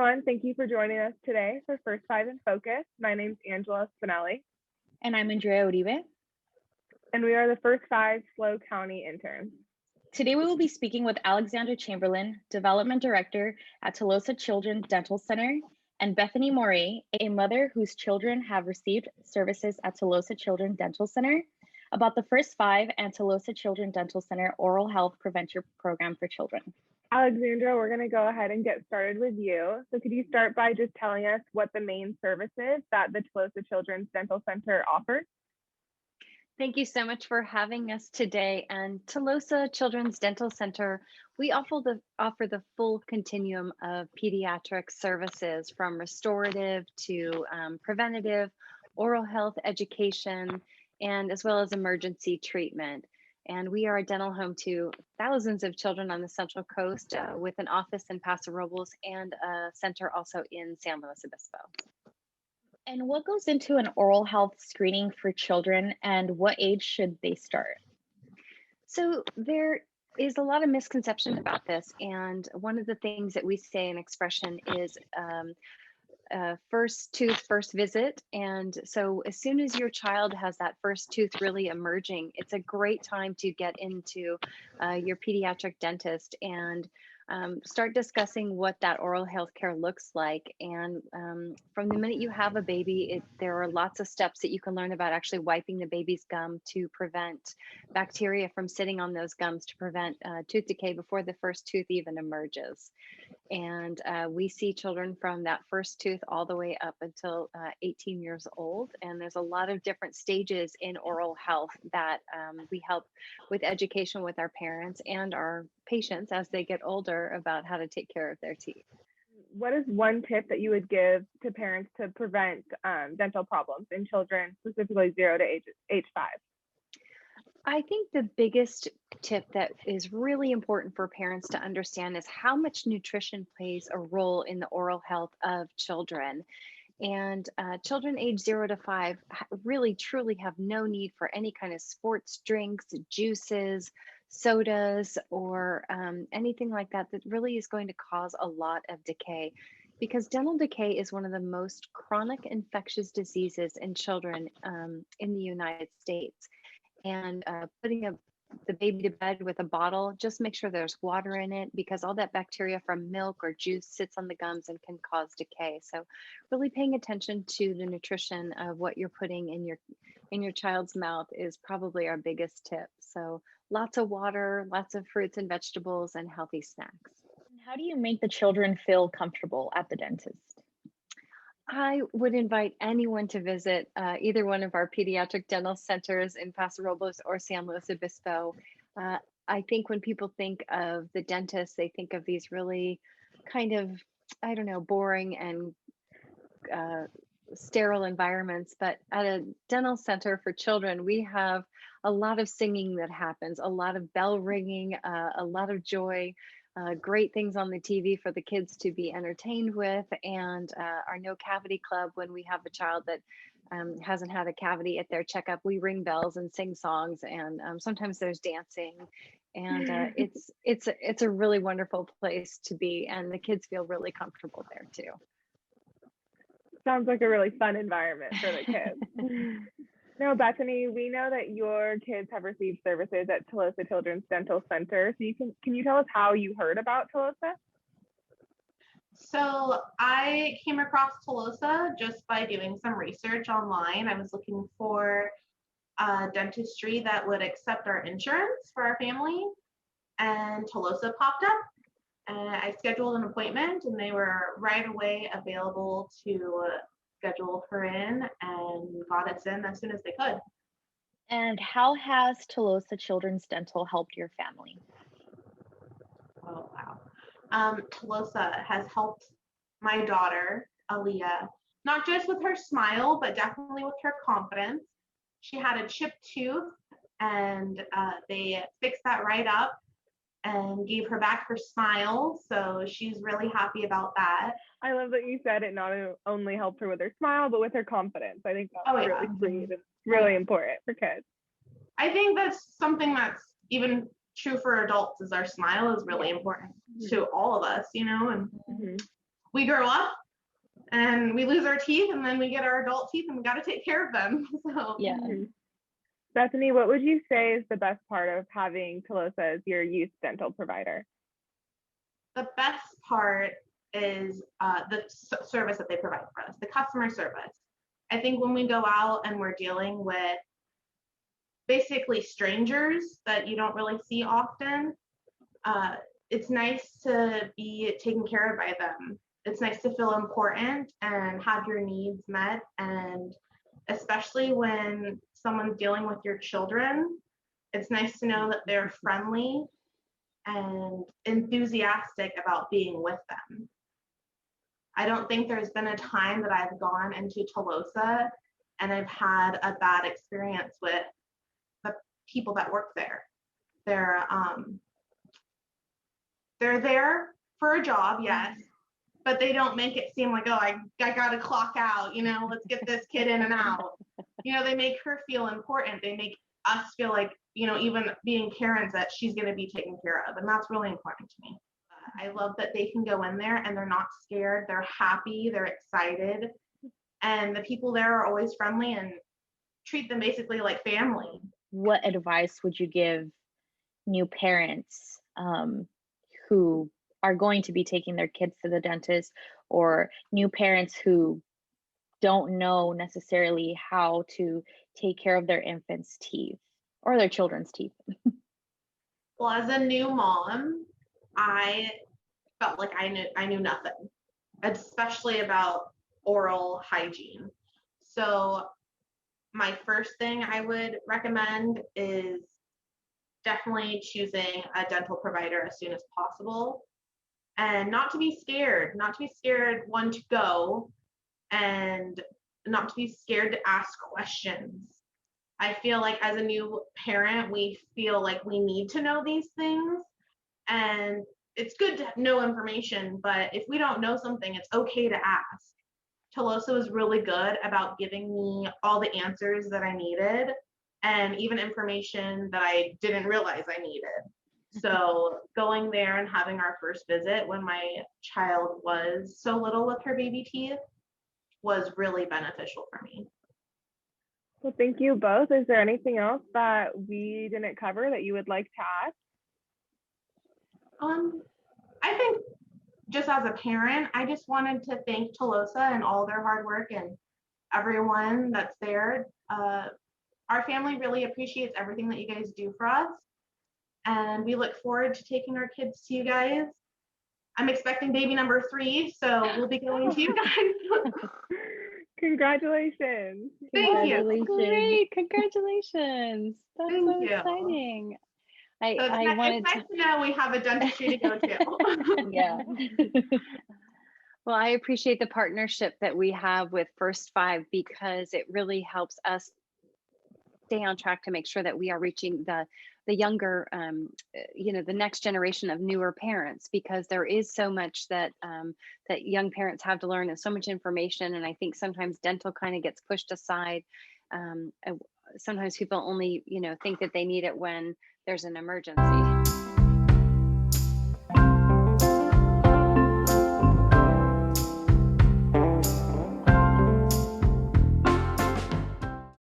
everyone. Thank you for joining us today for First Five in Focus. My name's Angela Spinelli, And I'm Andrea Uribe. and we are the First Five SLO County interns. Today we will be speaking with Alexandra Chamberlain, Development Director at Tolosa Children's Dental Center, and Bethany Morey, a mother whose children have received services at Tolosa Children's Dental Center, about the First Five and Tolosa Children's Dental Center Oral Health Prevention Program for Children. Alexandra, we're going to go ahead and get started with you. So could you start by just telling us what the main service is that the Tolosa Children's Dental Center offers? Thank you so much for having us today. And Tolosa Children's Dental Center, we offer the full continuum of pediatric services from restorative to preventative, oral health education, and as well as emergency treatment. And we are a dental home to thousands of children on the Central Coast with an office in Paso Robles and a center also in San Luis Obispo. And what goes into an oral health screening for children, and what age should they start? So there is a lot of misconception about this. And one of the things that we say in expression is first tooth, first visit. And so as soon as your child has that first tooth really emerging, it's a great time to get into your pediatric dentist and start discussing what that oral health care looks like. And from the minute you have a baby, there are lots of steps that you can learn about actually wiping the baby's gum to prevent bacteria from sitting on those gums, to prevent tooth decay before the first tooth even emerges. And we see children from that first tooth all the way up until 18 years old. And there's a lot of different stages in oral health that we help with education with our parents and our patients as they get older about how to take care of their teeth. What is one tip that you would give to parents to prevent dental problems in children, specifically 0 to age 5? I think the biggest tip that is really important for parents to understand is how much nutrition plays a role in the oral health of children. And children age 0 to 5 really truly have no need for any kind of sports drinks, juices, sodas, or anything like that really is going to cause a lot of decay, because dental decay is one of the most chronic infectious diseases in children in the United States. And putting the baby to bed with a bottle, just make sure there's water in it, because all that bacteria from milk or juice sits on the gums and can cause decay. So really paying attention to the nutrition of what you're putting in your child's mouth is probably our biggest tip. So lots of water, lots of fruits and vegetables, and healthy snacks. How do you make the children feel comfortable at the dentist? I would invite anyone to visit either one of our pediatric dental centers in Paso Robles or San Luis Obispo. I think when people think of the dentist, they think of these really kind of, I don't know, boring and sterile environments. But at a dental center for children, we have a lot of singing that happens, a lot of bell ringing, a lot of joy. Great things on the TV for the kids to be entertained with, and our No Cavity Club. When we have a child that hasn't had a cavity at their checkup, we ring bells and sing songs, and sometimes there's dancing, and it's a really wonderful place to be, and the kids feel really comfortable there too. Sounds like a really fun environment for the kids. Now, Bethany, we know that your kids have received services at Tolosa Children's Dental Center. So can you tell us how you heard about Tolosa? So I came across Tolosa just by doing some research online. I was looking for dentistry that would accept our insurance for our family, and Tolosa popped up. And I scheduled an appointment, and they were right away available to schedule her in, and got us in as soon as they could. And how has Tolosa Children's Dental helped your family? Oh, wow. Tolosa has helped my daughter, Aaliyah, not just with her smile, but definitely with her confidence. She had a chipped tooth, and they fixed that right up and gave her back her smile. So she's really happy about that. I love that you said it not only helped her with her smile, but with her confidence. I think that's really sweet and really important for kids. I think that's something that's even true for adults, is our smile is really important to all of us, you know, and we grow up and we lose our teeth, and then we get our adult teeth and we got to take care of them. So Yeah. Bethany, what would you say is the best part of having Telosa as your youth dental provider? the best part is the service that they provide for us, the customer service. I think when we go out and we're dealing with basically strangers that you don't really see often, it's nice to be taken care of by them. It's nice to feel important and have your needs met. And especially when someone's dealing with your children, it's nice to know that they're friendly and enthusiastic about being with them. I don't think there's been a time that I've gone into Telosa and I've had a bad experience with the people that work there. They're there for a job, yes, but they don't make it seem like, oh, I gotta clock out, let's get this kid in and out. They make her feel important. They make us feel like, even being parents, that she's gonna be taken care of. And that's really important to me. I love that they can go in there and they're not scared. They're happy, they're excited. And the people there are always friendly and treat them basically like family. What advice would you give new parents who are going to be taking their kids to the dentist, or new parents who don't know necessarily how to take care of their infants' teeth or their children's teeth? Well, as a new mom, I felt like I knew nothing, especially about oral hygiene. So my first thing I would recommend is definitely choosing a dental provider as soon as possible, and not to be scared, one, to go, and not to be scared to ask questions. I feel like as a new parent, we feel like we need to know these things, and it's good to know information, but if we don't know something, it's okay to ask. Telosa was really good about giving me all the answers that I needed, and even information that I didn't realize I needed. So going there and having our first visit when my child was so little with her baby teeth was really beneficial for me. Well, thank you both. Is there anything else that we didn't cover that you would like to add? I think just as a parent, I just wanted to thank Telosa and all their hard work and everyone that's there. Our family really appreciates everything that you guys do for us, and we look forward to taking our kids to you guys. I'm expecting baby number 3, so we'll be going to you guys. Congratulations. Thank you. Great, congratulations. That's Thank so you. exciting. So I wanted it's nice to know we have a dentistry to go to. Yeah. Well, I appreciate the partnership that we have with First Five, because it really helps us stay on track to make sure that we are reaching the younger, the next generation of newer parents, because there is so much that that young parents have to learn, and so much information. And I think sometimes dental kind of gets pushed aside. Sometimes people only, think that they need it when there's an emergency.